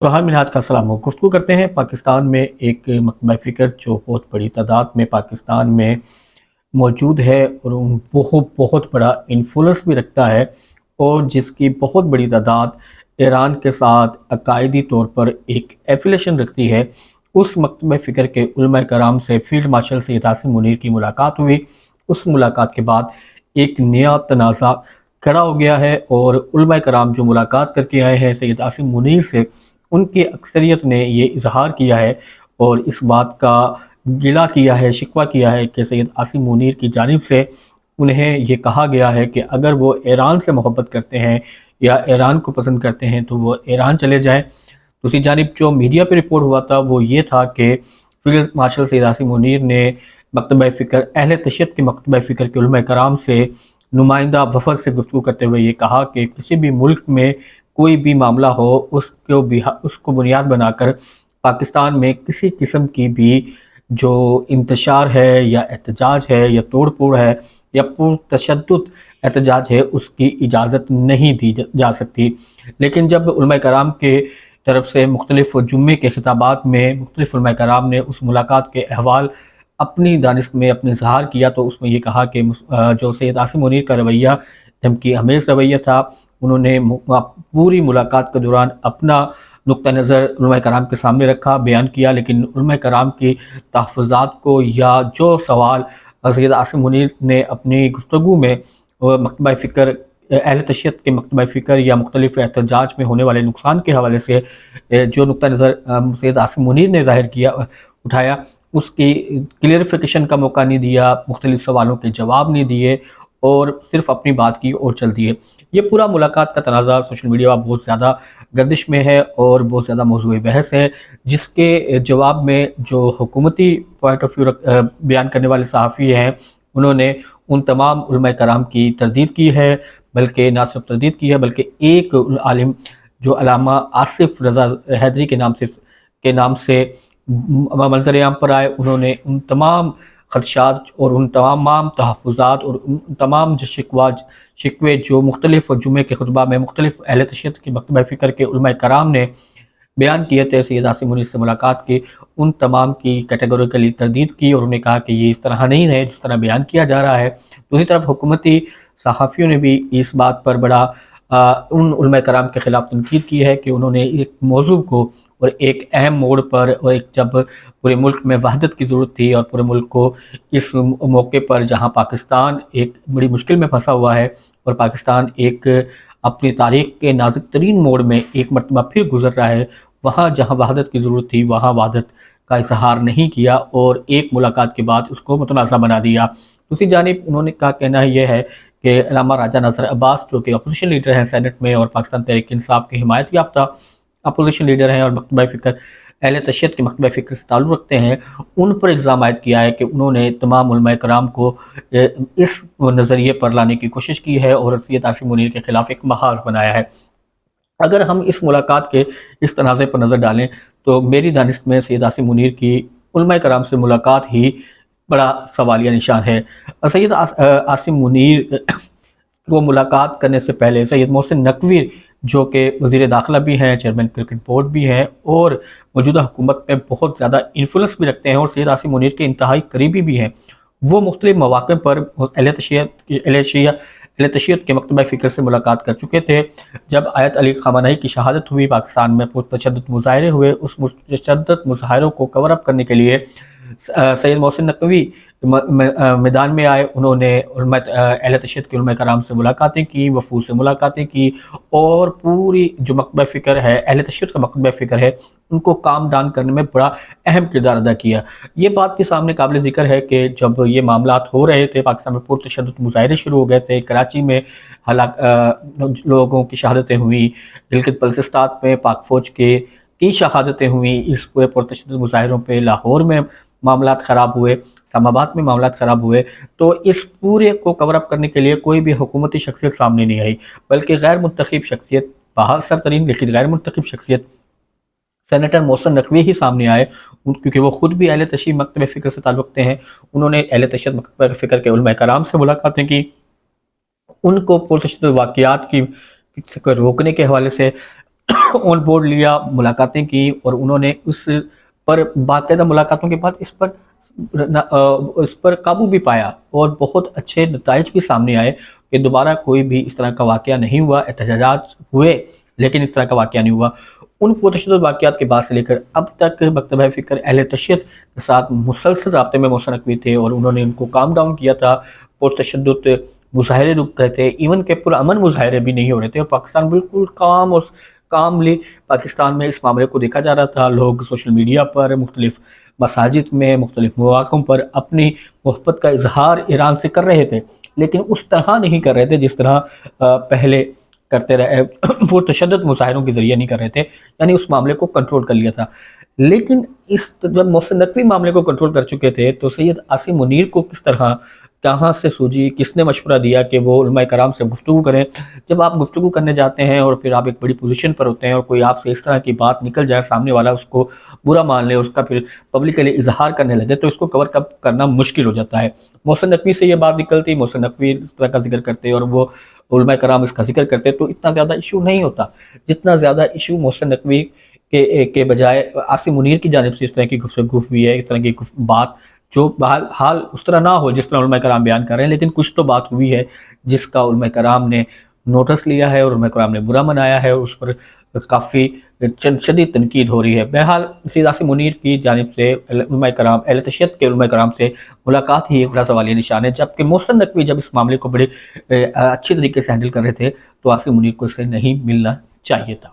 सुबहान मिनहाज का सलाम हो। गुफ्तगू करते हैं पाकिस्तान में एक मकतबा फ़िक्र जो बहुत बड़ी तादाद में पाकिस्तान में मौजूद है और बहुत बहुत बड़ा इन्फ्लुएंस भी रखता है और जिसकी बहुत बड़ी तादाद ईरान के साथ अकायदी तौर पर एक एफिलेशन रखती है। उस मकतबा फ़िक्र के उलमा कराम से फील्ड मार्शल सैयद आसिम मुनीर की मुलाकात हुई। उस मुलाकात के बाद एक नया तनाज़ा खड़ा हो गया है और उलमा कराम जो मुलाकात करके आए हैं सैयद आसिम मुनीर से, उनकी अक्सरियत ने ये इजहार किया है और इस बात का गिला किया है, शिकवा किया है कि सैयद आसिम मुनीर की जानिब से उन्हें ये कहा गया है कि अगर वो ईरान से मोहब्बत करते हैं या ईरान को पसंद करते हैं तो वो ईरान चले जाएं। दूसरी जानिब जो मीडिया पे रिपोर्ट हुआ था वो ये था कि फील्ड मार्शल सैयद आसिम मुनीर ने मकतबा फ़िक्र अहले तशय्युद के मकतबा फ़िक्र के उलमा कराम से नुमाइंदा वफद से गुफ्तगू करते हुए ये कहा कि किसी भी मुल्क में कोई भी मामला हो उसको बुनियाद बनाकर पाकिस्तान में किसी किस्म की भी जो इंतशार है या एहतजाज है या तोड़ फोड़ है या पुरतशद्दुद एहतजाज है उसकी इजाज़त नहीं दी जा सकती। लेकिन जब उलमा कराम के तरफ से मुख्तलिफ़ जुम्मे के खिताबात में मुख्तलिफ़ उलमा कराम ने उस मुलाकात के अहवाल अपनी दानिश में अपने इज़हार किया तो उसमें ये कहा कि जो सैयद आसिम मुनीर का रवैया धमकी हमेश रवैया था। उन्होंने पूरी मुलाकात के दौरान अपना नुक्ता नज़र उलमा कराम के सामने रखा, बयान किया, लेकिन उलमा कराम की तहफ़्फ़ुज़ात को या जो सवाल सैयद आसिम मुनीर ने अपनी गुफ्तगू में मकतबा फ़िक्र अहले तशय्युद के मकतबा फ़िक्र या मुख्तलिफ़ एहतजाज में होने वाले नुकसान के हवाले से जो नुक्ता नज़र सैयद आसिम मुनीर ने ज़ाहिर किया उठाया उसकी क्लियरिफिकेशन का मौका नहीं दिया, मुख्तलिफ़ सवालों के जवाब नहीं दिए और सिर्फ अपनी बात की और चल दिए। ये पूरा मुलाकात का तनाज़ा सोशल मीडिया बहुत ज़्यादा गर्दिश में है और बहुत ज़्यादा मौज़ूए बहस है, जिसके जवाब में जो हुकूमती पॉइंट ऑफ व्यू बयान करने वाले सहाफ़ी हैं उन्होंने उन तमाम उलमा कराम की तरदीद की है, बल्कि ना सिर्फ तरदीद की है बल्कि एक आलिम जो अल्लामा आसिफ रज़ा हैदरी के नाम से मंज़र आम पर आए, उन्होंने उन तमाम ख़दशात और उन तमाम तहफ़्फ़ुज़ात और उन तमाम जो शिकवे जो मुख्तलिफ़ जुमे के खुतबा में मुख्तलिफ़ अहले तशय्युद के मकतबा फ़िक्र के उलमा कराम ने बयान किए थे सैयद आसिम मुनीर से मुलाकात की, उन तमाम की कैटेगोरिकली तरदीद की और उन्होंने कहा कि ये इस तरह नहीं है जिस तरह बयान किया जा रहा है। दूसरी तरफ हुकूमती सहाफ़ियों ने भी इस बात पर बड़ा उन उलमा कराम के ख़िलाफ़ तनकीद की है कि उन्होंने एक मौजू को और एक अहम मोड़ पर और एक जब पूरे मुल्क में वहदत की ज़रूरत थी और पूरे मुल्क को इस मौके पर जहां पाकिस्तान एक बड़ी मुश्किल में फंसा हुआ है और पाकिस्तान एक अपनी तारीख़ के नाजुक तरीन मोड़ में एक मरतबा फिर गुजर रहा है, वहाँ जहाँ वहदत की ज़रूरत थी वहाँ वहदत का इजहार नहीं किया और एक मुलाकात के बाद उसको मुतनाज़ा बना दिया। दूसरी जानिब उन्होंने का कहना यह है कि अल्लामा राजा नज़र अब्बास जो कि अपोजिशन लीडर हैं सेनेट में और पाकिस्तान तहरीक इंसाफ के हिमायत याफ्ता अपोजिशन लीडर हैं और मकतबा फ़िक्र अहले तशय्युद के मकतबा फ़िक्र से ताल्लुक़ रखते हैं, उन पर इल्ज़ाम आयद किया है कि उन्होंने तमाम उलमा कराम को इस नज़रिए पर लाने की कोशिश की है और सैयद आसिम मुनीर के ख़िलाफ़ एक महाज बनाया है। अगर हम इस मुलाकात के इस तनाज़े पर नज़र डालें तो मेरी दानिश में सैयद आसिम मुनीर की उलमा कराम से मुलाकात ही बड़ा सवालिया निशान है। सैयद आसिम मुनीर को मुलाकात करने से पहले सैयद मोहसिन नकवी जो कि वज़ीर दाखिला भी हैं, चेयरमैन क्रिकेट बोर्ड भी हैं और मौजूदा हुकूमत में बहुत ज़्यादा इन्फ्लुएंस भी रखते हैं और सैयद आसिम मुनीर के इंतहाई करीबी भी हैं, वो मुख्तलिफ़ मौक़े पर अहले तशय्युद के मकतबा फ़िक्र से मुलाकात कर चुके थे। जब आयत अली ख़ामनेई की शहादत हुई, पाकिस्तान में पुरतशद्दुद मुज़ाहरे हुए, उस मुतशद्दिद मुज़ाहरों को कवर अप करने के लिए सैयद मोहसिन नकवी मैदान में आए। उन्होंने अहले तशय्युद के उलमा कराम से मुलाकातें की, वफूद से मुलाकातें की और पूरी जो मकतबा फ़िक्र है अहले तशय्युद का मकतबा फ़िक्र है उनको काम डाउन करने में बड़ा अहम किरदार अदा किया। ये बात भी सामने काबिल ज़िक्र है कि जब ये मामलात हो रहे थे पाकिस्तान में पुरतशद्दुद मुज़ाहरे शुरू हो गए थे, कराची में लोगों की शहादतें हुई, गिलगित बल्तिस्तान में पाक फ़ौज की शहादतें हुई, इस पूरे पुरतशद्दुद मुज़ाहरों पर लाहौर में मामलात ख़राब हुए, इस्लामाबाद में मामलात ख़राब हुए, तो इस पूरे को कवर अप करने के लिए कोई भी हुकूमती शख्सियत सामने नहीं आई, बल्कि गैर मुंतखब शख्सियत बाहर तरीन लेकिन गैर मुंतखब शख्सियत सेनेटर मोहसिन नकवी ही सामने आए, क्योंकि वो ख़ुद भी अहले तशय्युद मकतबा फ़िक्र से ताल्लुक़ रखते हैं। उन्होंने अहले तशय्युद मकतबा फ़िक्र के उलमा कराम से मुलाकातें की, उनको पुरतशद्दुद वाक़यात की रोकने के हवाले से آن بورڈ لیا، ملاقاتیں کی، اور انہوں نے اس پر باقاعدہ ملاقاتوں کے بعد اس پر قابو بھی پایا، اور بہت اچھے نتائج بھی سامنے آئے کہ دوبارہ کوئی بھی اس طرح کا واقعہ نہیں ہوا۔ احتجاجات ہوئے لیکن اس طرح کا واقعہ نہیں ہوا۔ ان پرتشدد واقعات کے بعد سے لے کر اب تک مکتبہ فکر اہل تشیع کے ساتھ مسلسل رابطے میں محسن نقوی تھے، اور انہوں نے ان کو کام ڈاؤن کیا تھا۔ پرتشدد مظاہرے رک گئے تھے، ایون کہ پرامن مظاہرے بھی نہیں ہو رہے تھے، اور پاکستان بالکل کاملی پاکستان میں اس معاملے کو دیکھا جا رہا تھا۔ لوگ سوشل میڈیا پر، مختلف مساجد میں، مختلف مواقع پر اپنی محبت کا اظہار ایران سے کر رہے تھے، لیکن اس طرح نہیں کر رہے تھے جس طرح پہلے کرتے رہے، پرتشدد مظاہروں کے ذریعے نہیں کر رہے تھے، یعنی اس معاملے کو کنٹرول کر لیا تھا۔ لیکن جب محسن نقوی معاملے کو کنٹرول کر چکے تھے تو سید عاصم منیر کو کس طرح، کہاں سے سوجی، کس نے مشورہ دیا کہ وہ علماء کرام سے گفتگو کریں؟ جب آپ گفتگو کرنے جاتے ہیں اور پھر آپ ایک بڑی پوزیشن پر ہوتے ہیں اور کوئی آپ سے اس طرح کی بات نکل جائے، سامنے والا اس کو برا مان لے، اس کا پھر پبلکلی اظہار کرنے لگے، تو اس کو کور کرنا مشکل ہو جاتا ہے۔ محسن نقوی سے یہ بات نکلتی، محسن نقوی اس طرح کا ذکر کرتے اور وہ علماء کرام اس کا ذکر کرتے، تو اتنا زیادہ ایشو نہیں ہوتا جتنا زیادہ ایشو محسن نقوی کے بجائے عاصم منیر کی جانب سے اس طرح کی گفتگو ہوئی ہے، اس طرح کی بات جو حال اس طرح نہ ہو جس طرح علماء کرام بیان کر رہے ہیں، لیکن کچھ تو بات ہوئی ہے جس کا علماء کرام نے نوٹس لیا ہے اور علماء کرام نے برا منایا ہے، اس پر کافی شدید تنقید ہو رہی ہے۔ بہرحال سید عاصم منیر کی جانب سے علماء کرام، اہل تشیع کے علماء کرام سے ملاقات ہی ایک بڑا سوالیہ نشان ہے، جبکہ محسن نقوی جب اس معاملے کو بڑے اچھی طریقے سے ہینڈل کر رہے تھے تو عاصم منیر کو اس سے نہیں ملنا چاہیے تھا۔